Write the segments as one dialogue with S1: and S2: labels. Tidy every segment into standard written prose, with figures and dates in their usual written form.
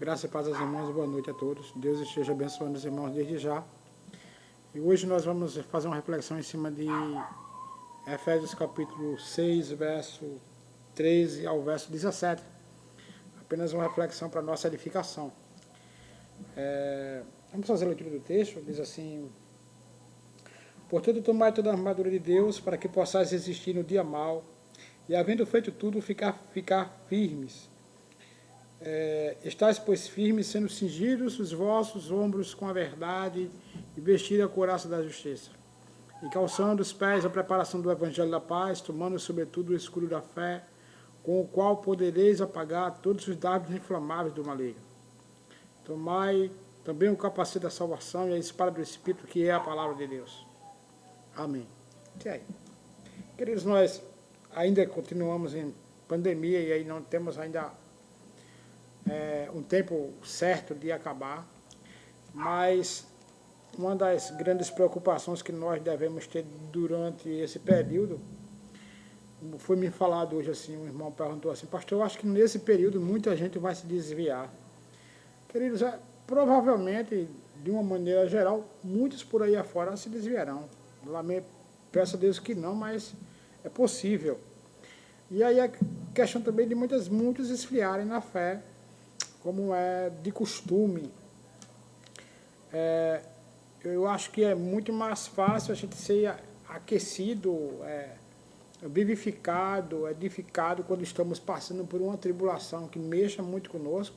S1: Graça e paz aos irmãos, boa noite a todos. Deus esteja abençoando os irmãos desde já. E hoje nós vamos fazer uma reflexão em cima de Efésios capítulo 6, verso 13 ao verso 17. Apenas uma reflexão para nossa edificação. Vamos fazer a leitura do texto. Diz assim: portanto, tomai toda a armadura de Deus, para que possais resistir no dia mau, e havendo feito tudo, ficar firmes. Estais, pois, firmes, sendo cingidos os vossos ombros com a verdade, e vestida a couraça da justiça, e calçando os pés a preparação do evangelho da paz, tomando sobretudo o escudo da fé, com o qual podereis apagar todos os dardos inflamáveis do maligno. Tomai também o capacete da salvação e a espada do Espírito, que é a palavra de Deus. Amém. E aí? Queridos, nós ainda continuamos em pandemia e aí não temos ainda um tempo certo de acabar, mas uma das grandes preocupações que nós devemos ter durante esse período, foi me falado hoje assim, um irmão perguntou assim: pastor, eu acho que nesse período muita gente vai se desviar. Queridos, provavelmente, de uma maneira geral, muitos por aí afora se desviarão. Peço a Deus que não, mas é possível. E aí a questão também de muitos esfriarem na fé, como é de costume. Eu acho que é muito mais fácil a gente ser aquecido, vivificado, edificado quando estamos passando por uma tribulação que mexa muito conosco,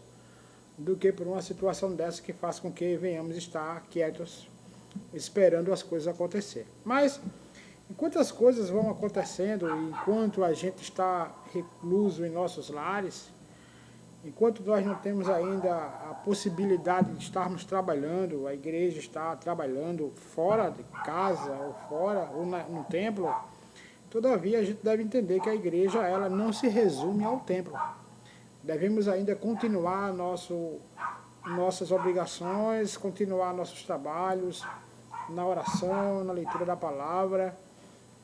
S1: do que por uma situação dessa que faz com que venhamos estar quietos, esperando as coisas acontecer. Mas, enquanto as coisas vão acontecendo, enquanto a gente está recluso em nossos lares, enquanto nós não temos ainda a possibilidade de estarmos trabalhando, a igreja está trabalhando fora de casa, ou fora, ou no templo, todavia a gente deve entender que a igreja ela não se resume ao templo. Devemos ainda continuar nossas obrigações, continuar nossos trabalhos, na oração, na leitura da palavra.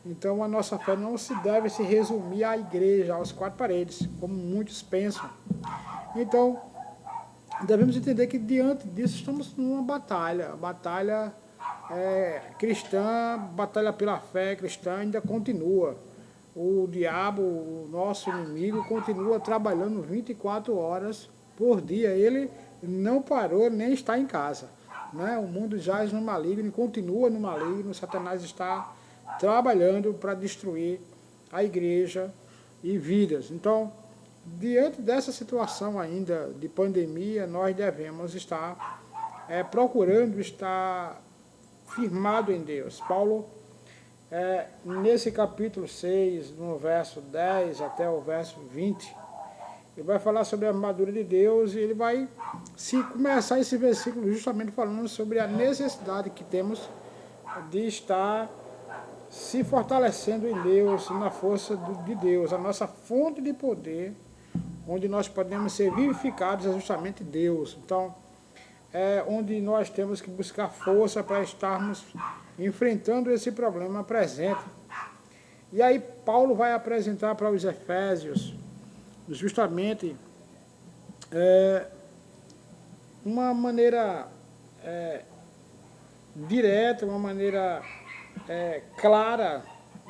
S1: Então a nossa fé não se deve se resumir à igreja, aos quatro paredes, como muitos pensam. Então, devemos entender que diante disso estamos numa batalha cristã, batalha pela fé cristã ainda continua. O diabo, o nosso inimigo, continua trabalhando 24 horas por dia. Ele não parou nem está em casa. Né? O mundo jaz no maligno e continua no maligno. Satanás está trabalhando para destruir a igreja e vidas. Então, diante dessa situação ainda de pandemia, nós devemos estar procurando estar firmado em Deus. Paulo, nesse capítulo 6, no verso 10 até o verso 20, ele vai falar sobre a armadura de Deus e ele vai começar esse versículo justamente falando sobre a necessidade que temos de estar se fortalecendo em Deus, na força de Deus, a nossa fonte de poder, onde nós podemos ser vivificados é justamente Deus. Então, onde nós temos que buscar força para estarmos enfrentando esse problema presente. E aí Paulo vai apresentar para os Efésios justamente uma maneira direta, uma maneira clara,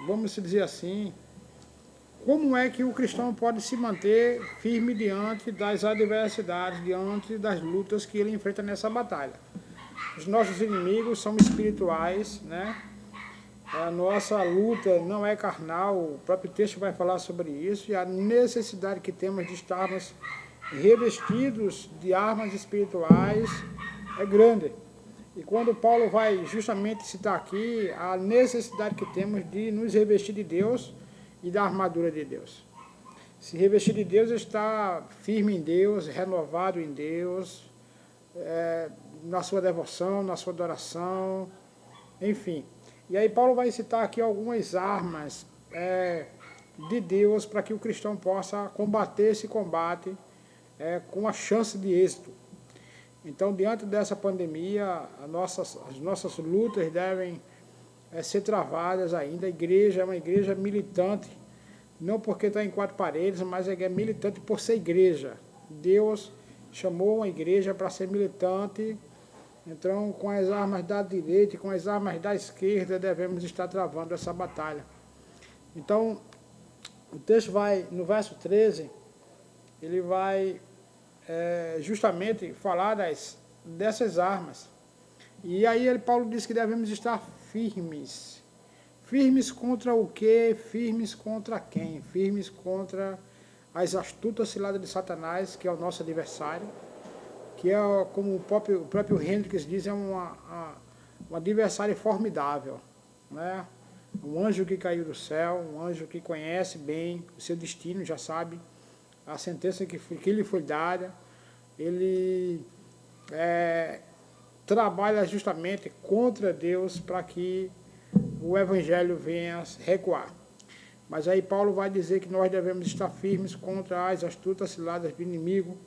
S1: vamos dizer assim, como é que o cristão pode se manter firme diante das adversidades, diante das lutas que ele enfrenta nessa batalha. Os nossos inimigos são espirituais, né? A nossa luta não é carnal, o próprio texto vai falar sobre isso, e a necessidade que temos de estarmos revestidos de armas espirituais é grande. E quando Paulo vai justamente citar aqui a necessidade que temos de nos revestir de Deus e da armadura de Deus. Se revestir de Deus, está firme em Deus, renovado em Deus, na sua devoção, na sua adoração, enfim. E aí Paulo vai citar aqui algumas armas de Deus para que o cristão possa combater esse combate com a chance de êxito. Então, diante dessa pandemia, as nossas lutas devem ser travadas ainda. A igreja é uma igreja militante, não porque está em quatro paredes, mas é militante por ser igreja. Deus chamou uma igreja para ser militante. Então, com as armas da direita e com as armas da esquerda, devemos estar travando essa batalha. Então, o texto vai, no verso 13, ele vai justamente falar dessas armas. E aí Paulo diz que devemos estar firmes. Firmes contra o quê? Firmes contra quem? Firmes contra as astutas ciladas de Satanás, que é o nosso adversário, que é, como o próprio Hendricks diz, é um adversário formidável, né? Um anjo que caiu do céu, um anjo que conhece bem o seu destino, já sabe a sentença que lhe foi dada. Ele trabalha justamente contra Deus para que o evangelho venha recuar. Mas aí Paulo vai dizer que nós devemos estar firmes contra as astutas ciladas do inimigo,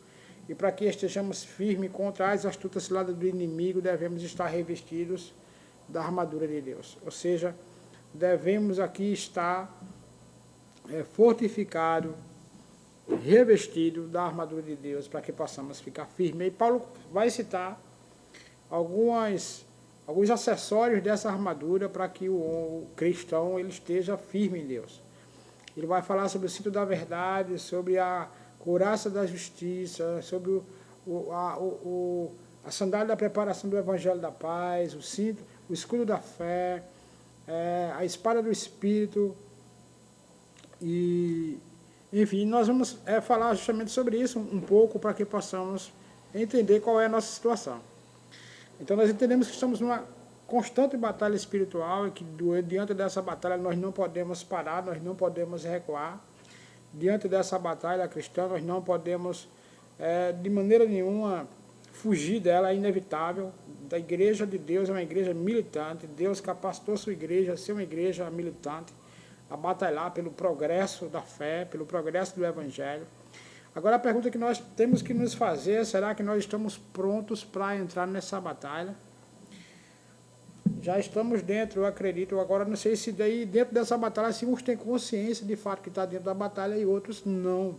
S1: e para que estejamos firmes contra as astutas ciladas do inimigo, devemos estar revestidos da armadura de Deus. Ou seja, devemos aqui estar fortificado, revestido da armadura de Deus, para que possamos ficar firmes. E Paulo vai citar alguns acessórios dessa armadura para que o cristão ele esteja firme em Deus. Ele vai falar sobre o cinto da verdade, sobre a couraça da justiça, sobre a sandália da preparação do evangelho da paz, o cinto, o escudo da fé, a espada do Espírito. E, enfim, nós vamos falar justamente sobre isso um pouco para que possamos entender qual é a nossa situação. Então nós entendemos que estamos numa constante batalha espiritual e que diante dessa batalha nós não podemos parar, nós não podemos recuar. Diante dessa batalha cristã nós não podemos de maneira nenhuma fugir dela, é inevitável. A igreja de Deus é uma igreja militante, Deus capacitou sua igreja a ser uma igreja militante, a batalhar pelo progresso da fé, pelo progresso do evangelho. Agora a pergunta que nós temos que nos fazer é: será que nós estamos prontos para entrar nessa batalha? Já estamos dentro, eu acredito. Agora não sei se daí dentro dessa batalha se uns têm consciência de fato que está dentro da batalha e outros não.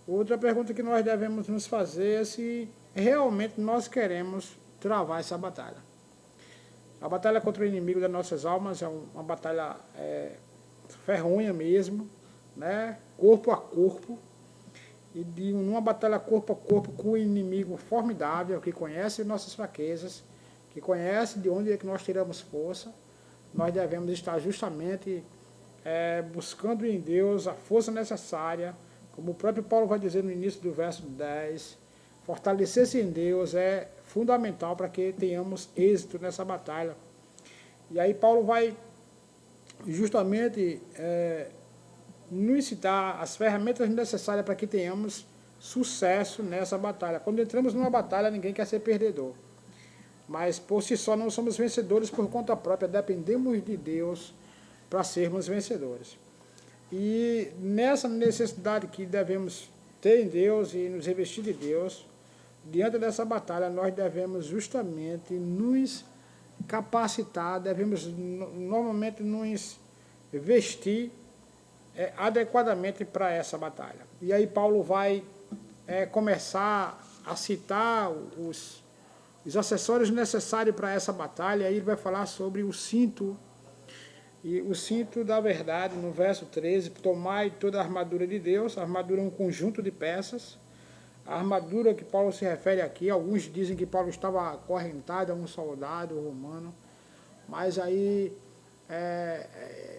S1: Outra pergunta que nós devemos nos fazer é se realmente nós queremos travar essa batalha. A batalha contra o inimigo das nossas almas é uma batalha ferronha mesmo, né? Corpo a corpo. E numa batalha corpo a corpo com um inimigo formidável, que conhece nossas fraquezas, que conhece de onde é que nós tiramos força, nós devemos estar justamente buscando em Deus a força necessária, como o próprio Paulo vai dizer no início do verso 10, fortalecer-se em Deus é fundamental para que tenhamos êxito nessa batalha. E aí Paulo vai justamente nos citar as ferramentas necessárias para que tenhamos sucesso nessa batalha. Quando entramos numa batalha, ninguém quer ser perdedor. Mas por si só não somos vencedores por conta própria, dependemos de Deus para sermos vencedores. E nessa necessidade que devemos ter em Deus e nos revestir de Deus, diante dessa batalha nós devemos justamente nos capacitar, devemos normalmente nos vestir adequadamente para essa batalha. E aí Paulo vai começar a citar os acessórios necessários para essa batalha. Aí ele vai falar sobre o cinto, e o cinto da verdade, no verso 13, tomai toda a armadura de Deus. A armadura é um conjunto de peças. A armadura que Paulo se refere aqui, alguns dizem que Paulo estava acorrentado a um soldado romano, mas aí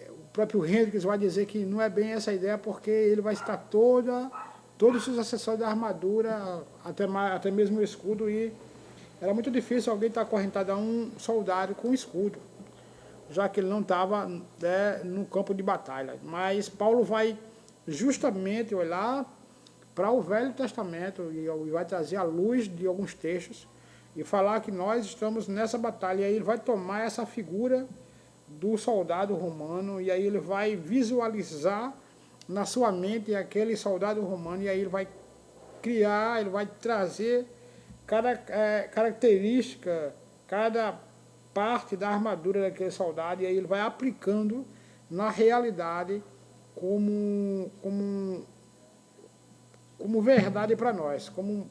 S1: o próprio Hendricks vai dizer que não é bem essa ideia, porque ele vai citar todos os acessórios da armadura, até mesmo o escudo, e era muito difícil alguém estar acorrentado a um soldado com escudo, já que ele não estava no campo de batalha. Mas Paulo vai justamente olhar para o Velho Testamento e vai trazer a luz de alguns textos e falar que nós estamos nessa batalha. E aí ele vai tomar essa figura do soldado romano, e aí ele vai visualizar na sua mente aquele soldado romano, e aí ele vai criar, ele vai trazer cada característica, cada parte da armadura daquele soldado, e aí ele vai aplicando na realidade como verdade para nós, como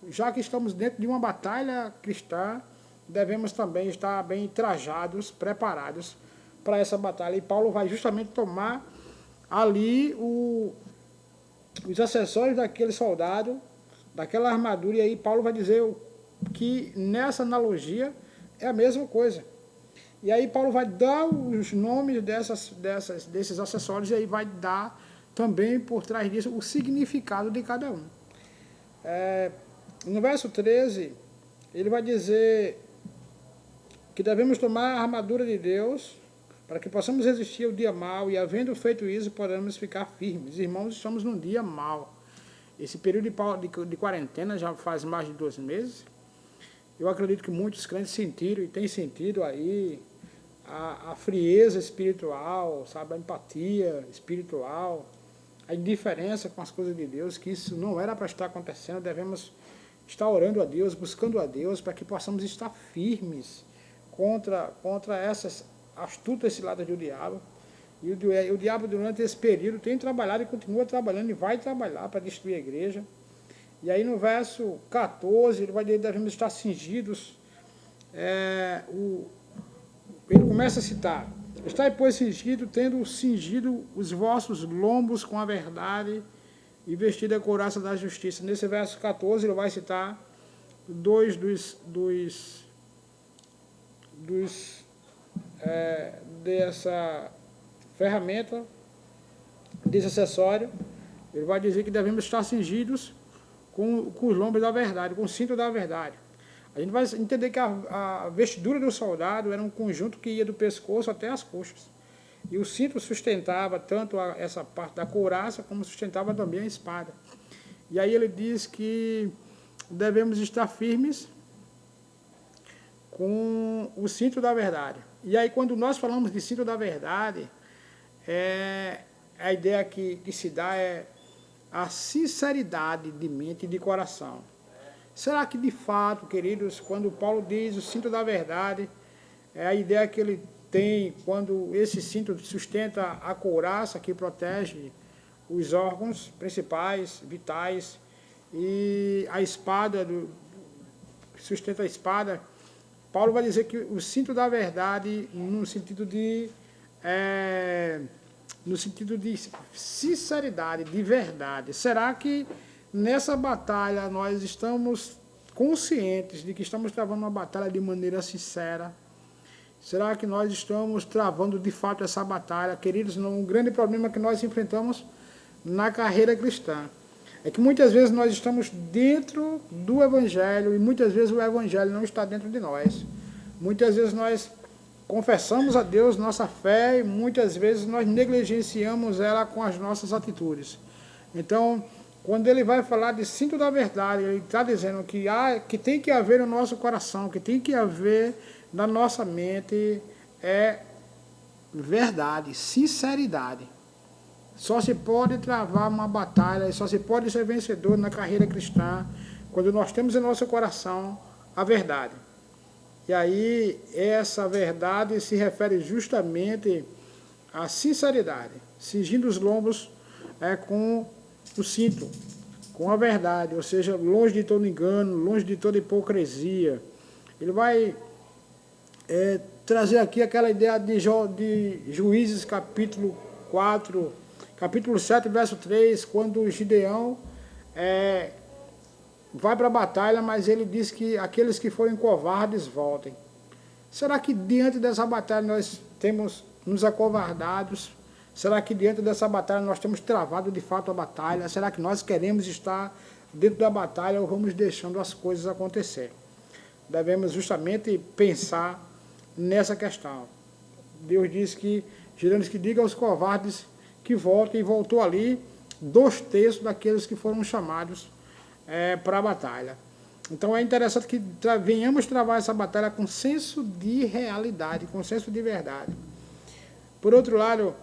S1: já que estamos dentro de uma batalha cristã, devemos também estar bem trajados, preparados para essa batalha. E Paulo vai justamente tomar ali os acessórios daquele soldado, daquela armadura, e aí Paulo vai dizer que nessa analogia é a mesma coisa. E aí Paulo vai dar os nomes desses acessórios, e aí vai dar também por trás disso o significado de cada um. No verso 13, ele vai dizer que devemos tomar a armadura de Deus para que possamos resistir ao dia mau, e havendo feito isso, podemos ficar firmes. Irmãos, estamos num dia mau. Esse período de quarentena já faz mais de 2 meses. Eu acredito que muitos crentes sentiram e têm sentido aí a frieza espiritual, sabe, a empatia espiritual, a indiferença com as coisas de Deus, que isso não era para estar acontecendo. Devemos estar orando a Deus, buscando a Deus, para que possamos estar firmes contra essas astutas ciladas do diabo. E o diabo, durante esse período, tem trabalhado e continua trabalhando e vai trabalhar para destruir a igreja. E aí no verso 14, ele vai dizer que devemos estar cingidos. Ele começa a citar: estai, pois, cingido, tendo cingido os vossos lombos com a verdade e vestido a couraça da justiça. Nesse verso 14, ele vai citar dois dessa ferramenta, desse acessório. Ele vai dizer que devemos estar cingidos com os lombos da verdade, com o cinto da verdade. A gente vai entender que a vestidura do soldado era um conjunto que ia do pescoço até as coxas. E o cinto sustentava tanto essa parte da couraça, como sustentava também a espada. E aí ele diz que devemos estar firmes com o cinto da verdade. E aí quando nós falamos de cinto da verdade, a ideia que se dá é a sinceridade de mente e de coração. Será que de fato, queridos, quando Paulo diz o cinto da verdade, é a ideia que ele tem quando esse cinto sustenta a couraça que protege os órgãos principais, vitais, e a espada, sustenta a espada? Paulo vai dizer que o cinto da verdade, no sentido de sinceridade, de verdade. Será que nessa batalha nós estamos conscientes de que estamos travando uma batalha de maneira sincera? Será que nós estamos travando de fato essa batalha? Queridos, um grande problema que nós enfrentamos na carreira cristã é que muitas vezes nós estamos dentro do Evangelho e muitas vezes o Evangelho não está dentro de nós. Muitas vezes nós confessamos a Deus nossa fé e muitas vezes nós negligenciamos ela com as nossas atitudes. Então, quando ele vai falar de cinto da verdade, ele está dizendo que tem que haver no nosso coração, que tem que haver na nossa mente verdade, sinceridade. Só se pode travar uma batalha, só se pode ser vencedor na carreira cristã quando nós temos em nosso coração a verdade. E aí, essa verdade se refere justamente à sinceridade, cingindo os lombos com o cinto, com a verdade, ou seja, longe de todo engano, longe de toda hipocrisia. Ele vai trazer aqui aquela ideia de Juízes capítulo 4, capítulo 7, verso 3, quando Gideão vai para a batalha, mas ele diz que aqueles que forem covardes voltem. Será que diante dessa batalha nós temos nos acovardados? Será que diante dessa batalha nós temos travado de fato a batalha? Será que nós queremos estar dentro da batalha ou vamos deixando as coisas acontecer? Devemos justamente pensar nessa questão. Deus diz que, gerando que diga aos covardes que voltem, e voltou ali 2/3 daqueles que foram chamados para a batalha. Então é interessante que venhamos travar essa batalha com senso de realidade, com senso de verdade. Por outro lado,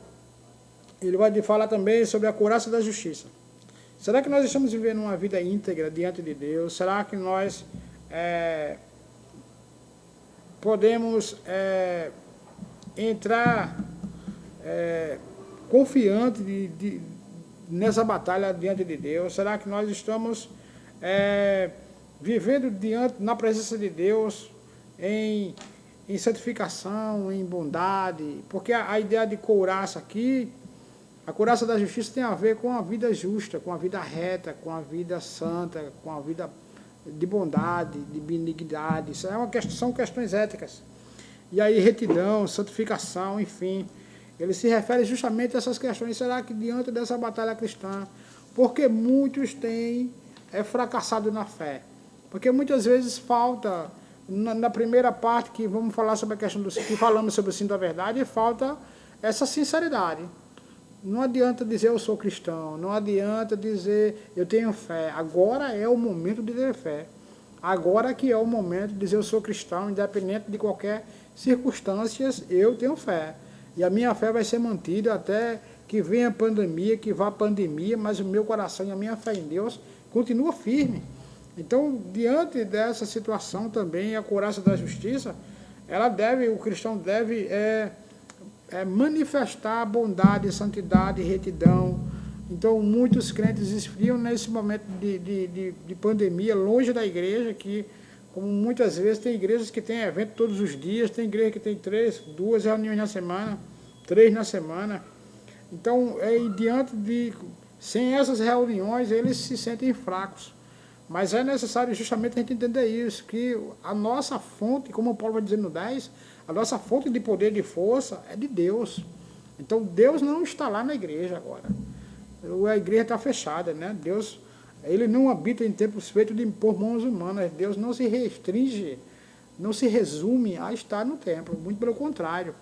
S1: ele vai falar também sobre a couraça da justiça. Será que nós estamos vivendo uma vida íntegra diante de Deus? Será que nós podemos entrar confiante nessa batalha diante de Deus? Será que nós estamos vivendo na presença de Deus, em santificação, em bondade, porque a ideia de couraça aqui, a couraça da justiça tem a ver com a vida justa, com a vida reta, com a vida santa, com a vida de bondade, de benignidade. Isso são questões éticas. E aí retidão, santificação, enfim. Ele se refere justamente a essas questões. Será que diante dessa batalha cristã, porque muitos têm fracassado na fé? Porque muitas vezes falta, na primeira parte que vamos falar sobre a questão que falamos sobre o sim da verdade, falta essa sinceridade. Não adianta dizer eu sou cristão, não adianta dizer eu tenho fé. Agora é o momento de ter fé. Agora que é o momento de dizer eu sou cristão, independente de qualquer circunstância, eu tenho fé. E a minha fé vai ser mantida até que venha a pandemia, que vá a pandemia, mas o meu coração e a minha fé em Deus continua firme. Então, diante dessa situação também, a couraça da justiça, o cristão deve manifestar bondade, santidade, retidão. Então, muitos crentes esfriam nesse momento de pandemia, longe da igreja, que, como muitas vezes, tem igrejas que têm evento todos os dias, tem igreja que tem 2 reuniões na semana, 3 na semana. Então, sem essas reuniões, eles se sentem fracos. Mas é necessário justamente a gente entender isso, que a nossa fonte, como o Paulo vai dizer no 10, a nossa fonte de poder e de força é de Deus. Então, Deus não está lá na igreja agora. A igreja está fechada, né? Deus, ele não habita em templos feitos por mãos humanas. Deus não se restringe, não se resume a estar no templo. Muito pelo contrário.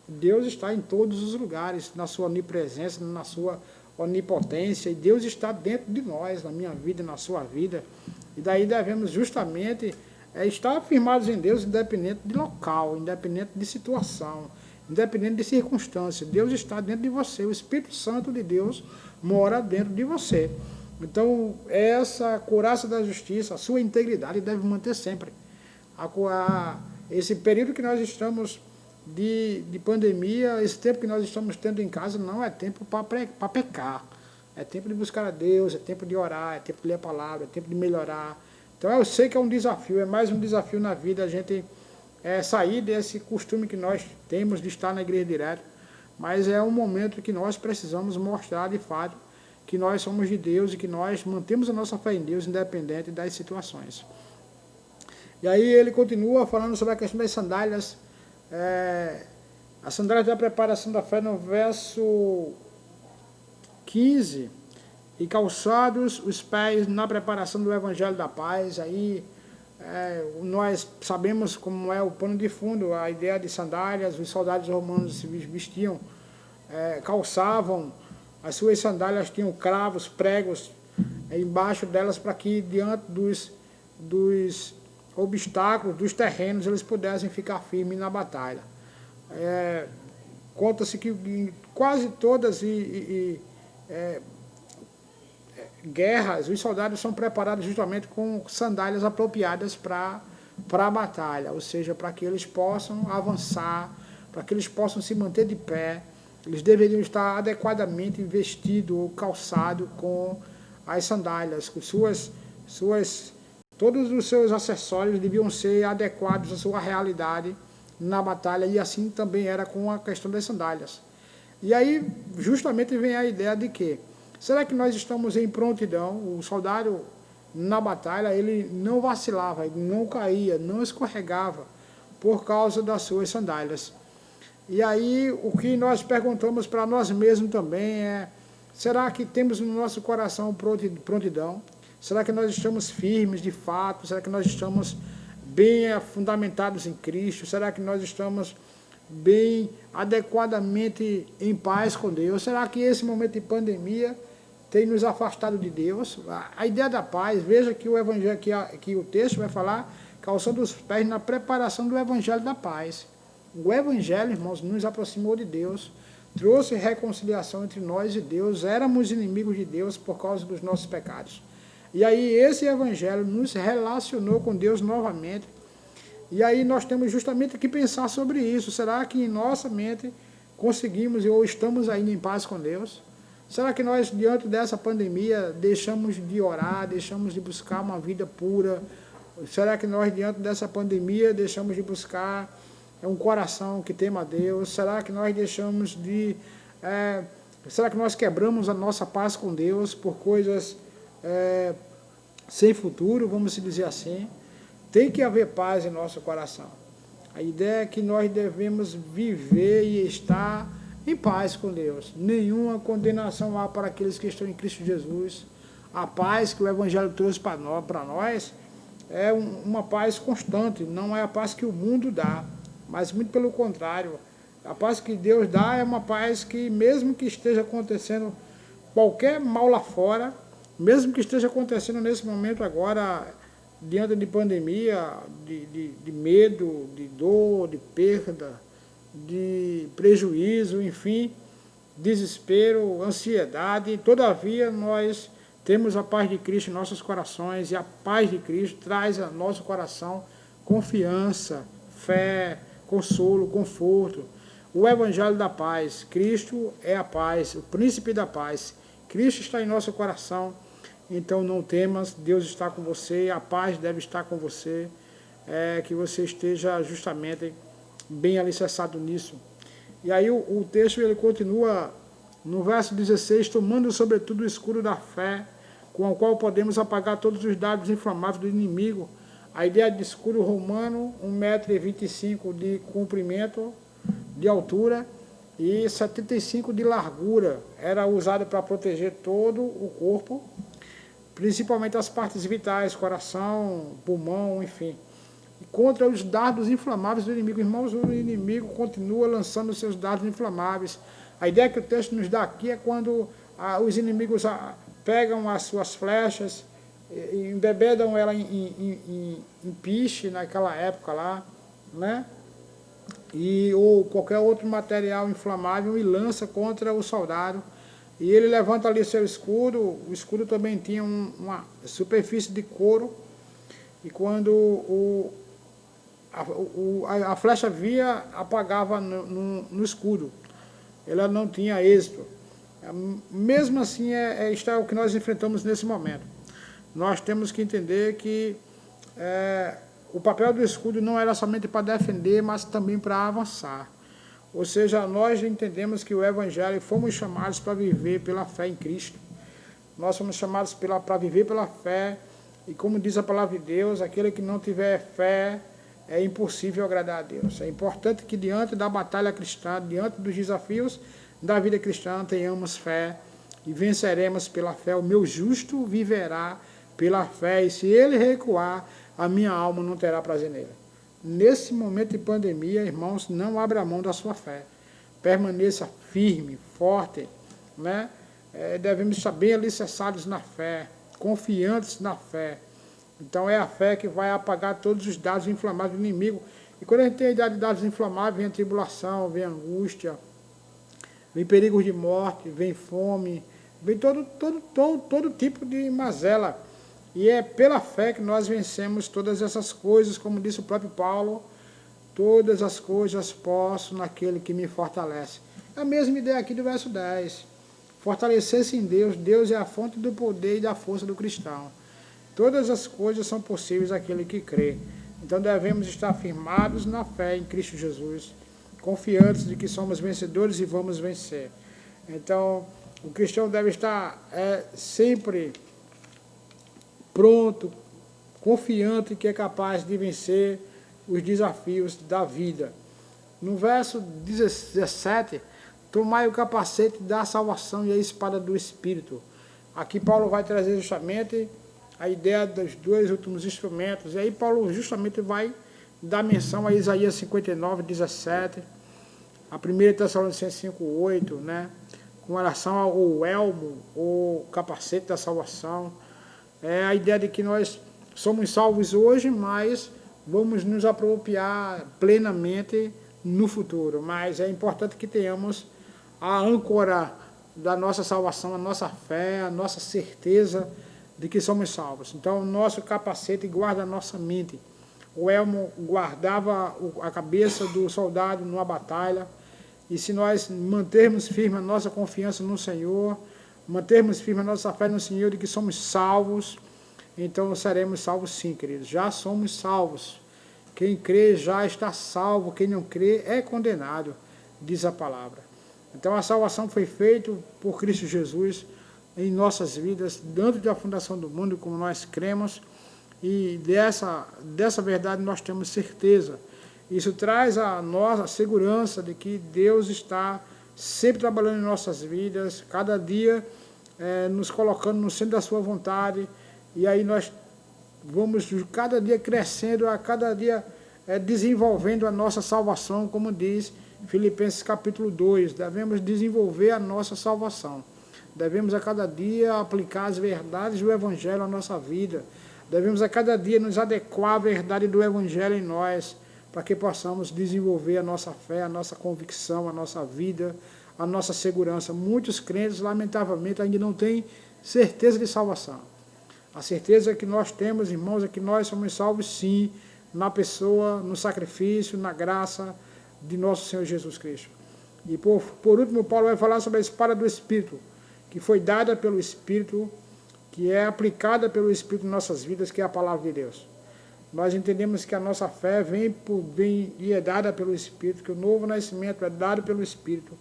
S1: Deus está em todos os lugares, na sua onipresença, na sua onipotência. E Deus está dentro de nós, na minha vida, na sua vida. E daí devemos justamente estar afirmados em Deus, independente de local, independente de situação, independente de circunstância. Deus está dentro de você. O Espírito Santo de Deus mora dentro de você. Então, essa couraça da justiça, a sua integridade deve manter sempre. Esse período que nós estamos de pandemia, esse tempo que nós estamos tendo em casa, não é tempo para pecar. É tempo de buscar a Deus, é tempo de orar, é tempo de ler a palavra, é tempo de melhorar. Então, eu sei que é um desafio, é mais um desafio na vida a gente sair desse costume que nós temos de estar na igreja direto. Mas é um momento que nós precisamos mostrar de fato que nós somos de Deus e que nós mantemos a nossa fé em Deus independente das situações. E aí ele continua falando sobre a questão das sandálias, a sandália da preparação da fé no verso 15, e calçados os pés na preparação do evangelho da paz. Aí nós sabemos como é o pano de fundo, a ideia de sandálias. Os soldados romanos se vestiam, calçavam, as suas sandálias tinham cravos, pregos embaixo delas, para que diante dos obstáculos, dos terrenos, eles pudessem ficar firmes na batalha. Conta-se que em quase todas guerras, os soldados são preparados justamente com sandálias apropriadas para a batalha, ou seja, para que eles possam avançar, para que eles possam se manter de pé. Eles deveriam estar adequadamente vestidos ou calçados com as sandálias, com todos os seus acessórios deviam ser adequados à sua realidade na batalha, e assim também era com a questão das sandálias. E aí justamente vem a ideia de que, será que nós estamos em prontidão? O soldado na batalha, ele não vacilava, ele não caía, não escorregava por causa das suas sandálias. E aí o que nós perguntamos para nós mesmos também será que temos no nosso coração prontidão? Será que nós estamos firmes de fato? Será que nós estamos bem fundamentados em Cristo? Será que nós estamos bem adequadamente em paz com Deus? Será que esse momento de pandemia tem nos afastado de Deus? A ideia da paz, veja que o evangelho, que o texto vai falar, calçando os pés na preparação do evangelho da paz. O evangelho, irmãos, nos aproximou de Deus, trouxe reconciliação entre nós e Deus. Éramos inimigos de Deus por causa dos nossos pecados. E aí esse evangelho nos relacionou com Deus novamente. E aí nós temos justamente que pensar sobre isso. Será que em nossa mente conseguimos ou estamos ainda em paz com Deus? Será que nós, diante dessa pandemia, deixamos de orar, deixamos de buscar uma vida pura, Será que nós, diante dessa pandemia, deixamos de buscar um coração que tema a Deus? Será que nós deixamos de... será que nós quebramos a nossa paz com Deus por coisas sem futuro, vamos dizer assim? Tem que haver paz em nosso coração. A ideia é que nós devemos viver e estar em paz com Deus. Nenhuma condenação há para aqueles que estão em Cristo Jesus. A paz que o Evangelho trouxe para nós é uma paz constante, não é a paz que o mundo dá, mas muito pelo contrário. A paz que Deus dá é uma paz que, mesmo que esteja acontecendo qualquer mal lá fora, mesmo que esteja acontecendo nesse momento agora, diante de pandemia, de medo, de dor, de perda, de prejuízo, enfim, desespero, ansiedade, todavia nós temos a paz de Cristo em nossos corações, e a paz de Cristo traz ao nosso coração confiança, fé, consolo, conforto. O Evangelho da paz, Cristo é a paz, o príncipe da paz. Cristo está em nosso coração, então não temas, Deus está com você, a paz deve estar com você, que você esteja justamente bem alicerçado nisso. E aí o texto ele continua no verso 16, tomando sobretudo o escudo da fé, com o qual podemos apagar todos os dardos inflamáveis do inimigo. A ideia de escudo romano, 1,25 m de comprimento, de altura, e 75 de largura. Era usado para proteger todo o corpo, principalmente as partes vitais, coração, pulmão, enfim. E contra os dardos inflamáveis do inimigo. Irmãos, o inimigo continua lançando seus dardos inflamáveis. A ideia que o texto nos dá aqui é quando os inimigos pegam as suas flechas, embebedam ela em piche naquela época lá, né? Ou qualquer outro material inflamável e lança contra o soldado. E ele levanta ali seu escudo. O escudo também tinha uma superfície de couro. E quando a flecha via, apagava no escudo. Ela não tinha êxito. Mesmo assim, isto é o que nós enfrentamos nesse momento. Nós temos que entender que o papel do escudo não era somente para defender, mas também para avançar. Ou seja, nós entendemos que o Evangelho, fomos chamados para viver pela fé em Cristo. Nós somos chamados para viver pela fé, e como diz a palavra de Deus, aquele que não tiver fé, é impossível agradar a Deus. É importante que diante da batalha cristã, diante dos desafios da vida cristã, tenhamos fé e venceremos pela fé. O meu justo viverá pela fé, e se ele recuar, a minha alma não terá prazer nele. Nesse momento de pandemia, irmãos, não abra mão da sua fé. Permaneça firme, forte, né? Devemos estar bem alicerçados na fé, confiantes na fé. Então é a fé que vai apagar todos os dados inflamáveis do inimigo. E quando a gente tem dados inflamáveis, vem a tribulação, vem a angústia, vem perigos de morte, vem fome, vem todo tipo de mazela. E é pela fé que nós vencemos todas essas coisas, como disse o próprio Paulo, todas as coisas posso naquele que me fortalece. É a mesma ideia aqui do verso 10. Fortalecer-se em Deus, Deus é a fonte do poder e da força do cristão. Todas as coisas são possíveis àquele que crê. Então devemos estar firmados na fé em Cristo Jesus, confiantes de que somos vencedores e vamos vencer. Então, o cristão deve estar sempre pronto, confiante que é capaz de vencer os desafios da vida. No verso 17, tomai o capacete da salvação e a espada do Espírito. Aqui Paulo vai trazer justamente a ideia dos dois últimos instrumentos, e aí Paulo justamente vai dar menção a Isaías 59, 17, a 1 Tessalonicenses 5, 8, né? Com relação ao elmo, o capacete da salvação. É a ideia de que nós somos salvos hoje, mas vamos nos apropriar plenamente no futuro. Mas é importante que tenhamos a âncora da nossa salvação, a nossa fé, a nossa certeza de que somos salvos. Então, o nosso capacete guarda a nossa mente. O elmo guardava a cabeça do soldado numa batalha. E se nós mantermos firme a nossa confiança no Senhor, mantermos firme a nossa fé no Senhor, de que somos salvos, então seremos salvos sim, queridos. Já somos salvos. Quem crê já está salvo, quem não crê é condenado, diz a palavra. Então a salvação foi feita por Cristo Jesus em nossas vidas, dentro da fundação do mundo, como nós cremos, e dessa verdade nós temos certeza. Isso traz a nossa segurança de que Deus está sempre trabalhando em nossas vidas, cada dia nos colocando no centro da sua vontade, e aí nós vamos cada dia crescendo, a cada dia desenvolvendo a nossa salvação, como diz Filipenses capítulo 2, devemos desenvolver a nossa salvação. Devemos a cada dia aplicar as verdades do Evangelho à nossa vida. Devemos a cada dia nos adequar à verdade do Evangelho em nós, para que possamos desenvolver a nossa fé, a nossa convicção, a nossa vida, a nossa segurança. Muitos crentes, lamentavelmente, ainda não têm certeza de salvação. A certeza que nós temos, irmãos, é que nós somos salvos sim, na pessoa, no sacrifício, na graça de nosso Senhor Jesus Cristo. E por último, Paulo vai falar sobre a espada do Espírito, que foi dada pelo Espírito, que é aplicada pelo Espírito em nossas vidas, que é a palavra de Deus. Nós entendemos que a nossa fé vem e é dada pelo Espírito, que o novo nascimento é dado pelo Espírito,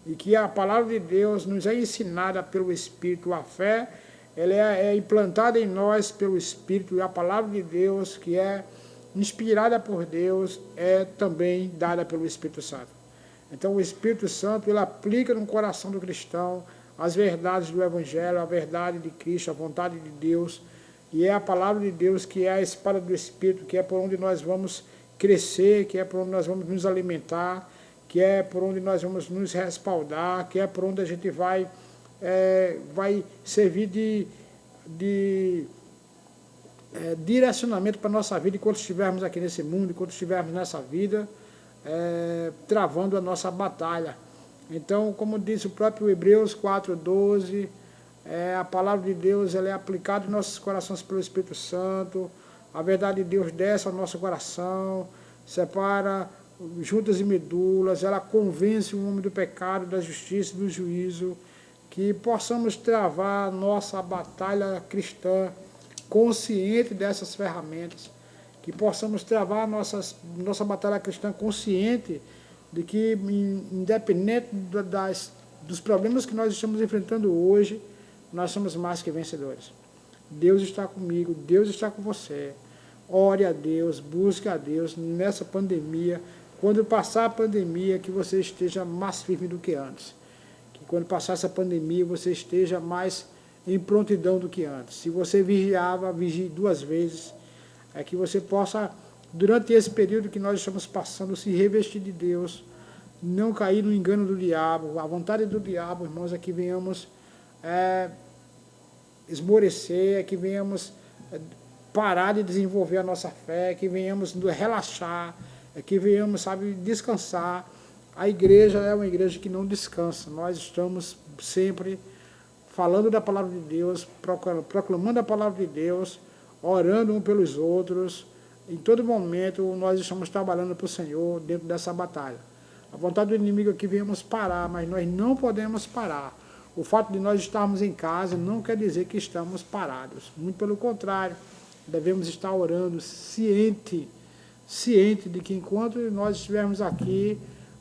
S1: e que a palavra de Deus nos é ensinada pelo Espírito. A fé ela é implantada em nós pelo Espírito, e a palavra de Deus, que é inspirada por Deus, é também dada pelo Espírito Santo. Então o Espírito Santo ele aplica no coração do cristão as verdades do Evangelho, a verdade de Cristo, a vontade de Deus, e é a palavra de Deus que é a espada do Espírito, que é por onde nós vamos crescer, que é por onde nós vamos nos alimentar, que é por onde nós vamos nos respaldar, que é por onde a gente vai servir de direcionamento para a nossa vida enquanto estivermos aqui nesse mundo, enquanto estivermos nessa vida, travando a nossa batalha. Então, como diz o próprio Hebreus 4:12, a palavra de Deus ela é aplicada em nossos corações pelo Espírito Santo, a verdade de Deus desce ao nosso coração, separa juntas e medulas, ela convence o homem do pecado, da justiça e do juízo, que possamos travar nossa batalha cristã consciente dessas ferramentas, que possamos travar nossa batalha cristã consciente de que, independente dos problemas que nós estamos enfrentando hoje, nós somos mais que vencedores. Deus está comigo, Deus está com você. Ore a Deus, busque a Deus nessa pandemia. Quando passar a pandemia, que você esteja mais firme do que antes. Que quando passar essa pandemia, você esteja mais em prontidão do que antes. Se você vigiava, vigie 2 vezes. É que você possa, durante esse período que nós estamos passando, se revestir de Deus, não cair no engano do diabo. A vontade do diabo, irmãos, é que venhamos esmorecer, é que venhamos parar de desenvolver a nossa fé, é que venhamos relaxar, é que venhamos, descansar. A igreja é uma igreja que não descansa. Nós estamos sempre falando da palavra de Deus, proclamando a palavra de Deus, orando uns pelos outros. Em todo momento nós estamos trabalhando para o Senhor dentro dessa batalha. A vontade do inimigo é que venhamos parar, mas nós não podemos parar. O fato de nós estarmos em casa não quer dizer que estamos parados. Muito pelo contrário, devemos estar orando, ciente de que enquanto nós estivermos aqui,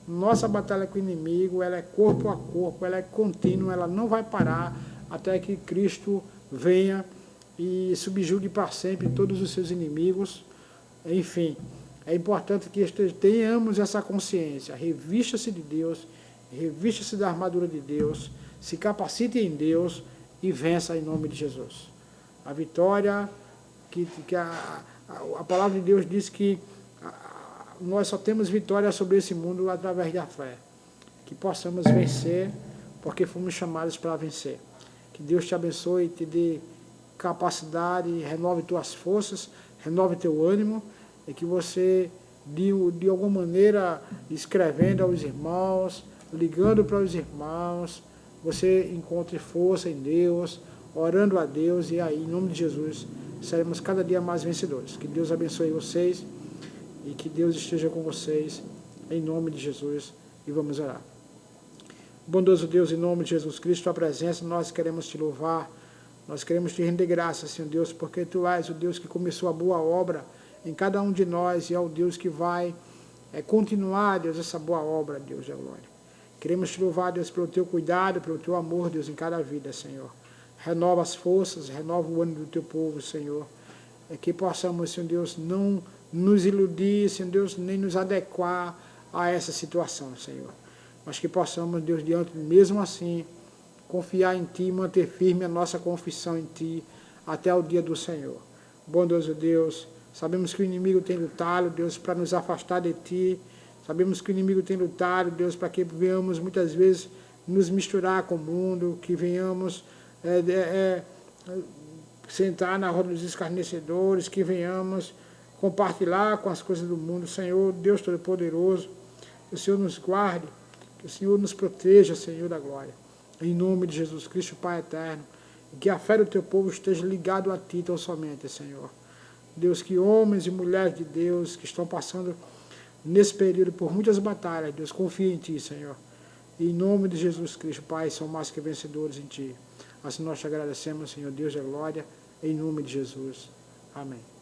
S1: nossa batalha com o inimigo, ela é corpo a corpo, ela é contínua, ela não vai parar até que Cristo venha e subjugue para sempre todos os seus inimigos. Enfim, é importante que tenhamos essa consciência. Revista-se de Deus, revista-se da armadura de Deus, se capacite em Deus e vença em nome de Jesus. A vitória, a palavra de Deus diz que nós só temos vitória sobre esse mundo através da fé. Que possamos vencer, porque fomos chamados para vencer. Que Deus te abençoe, te dê capacidade, renove tuas forças, renove teu ânimo, e que você, de alguma maneira, escrevendo aos irmãos, ligando para os irmãos, você encontre força em Deus, orando a Deus, e aí, em nome de Jesus, seremos cada dia mais vencedores. Que Deus abençoe vocês, e que Deus esteja com vocês, em nome de Jesus, e vamos orar. Bondoso Deus, em nome de Jesus Cristo, a presença, nós queremos te louvar Nós queremos te render graças, Senhor Deus, porque Tu és o Deus que começou a boa obra em cada um de nós e é o Deus que vai continuar, Deus, essa boa obra, Deus da glória. Queremos te louvar, Deus, pelo Teu cuidado, pelo Teu amor, Deus, em cada vida, Senhor. Renova as forças, renova o ânimo do Teu povo, Senhor. Que possamos, Senhor Deus, não nos iludir, Senhor Deus, nem nos adequar a essa situação, Senhor. Mas que possamos, Deus, mesmo assim, confiar em Ti, manter firme a nossa confissão em Ti, até o dia do Senhor. Bondoso Deus, sabemos que o inimigo tem lutado, Deus, para nos afastar de Ti. Sabemos que o inimigo tem lutado, Deus, para que venhamos muitas vezes nos misturar com o mundo, que venhamos sentar na roda dos escarnecedores, que venhamos compartilhar com as coisas do mundo. Senhor, Deus Todo-Poderoso, que o Senhor nos guarde, que o Senhor nos proteja, Senhor da glória. Em nome de Jesus Cristo, Pai eterno, e que a fé do Teu povo esteja ligado a Ti tão somente, Senhor. Deus, que homens e mulheres de Deus que estão passando nesse período por muitas batalhas, Deus, confia em Ti, Senhor. E em nome de Jesus Cristo, Pai, são mais que vencedores em Ti. Assim nós te agradecemos, Senhor Deus da glória, em nome de Jesus. Amém.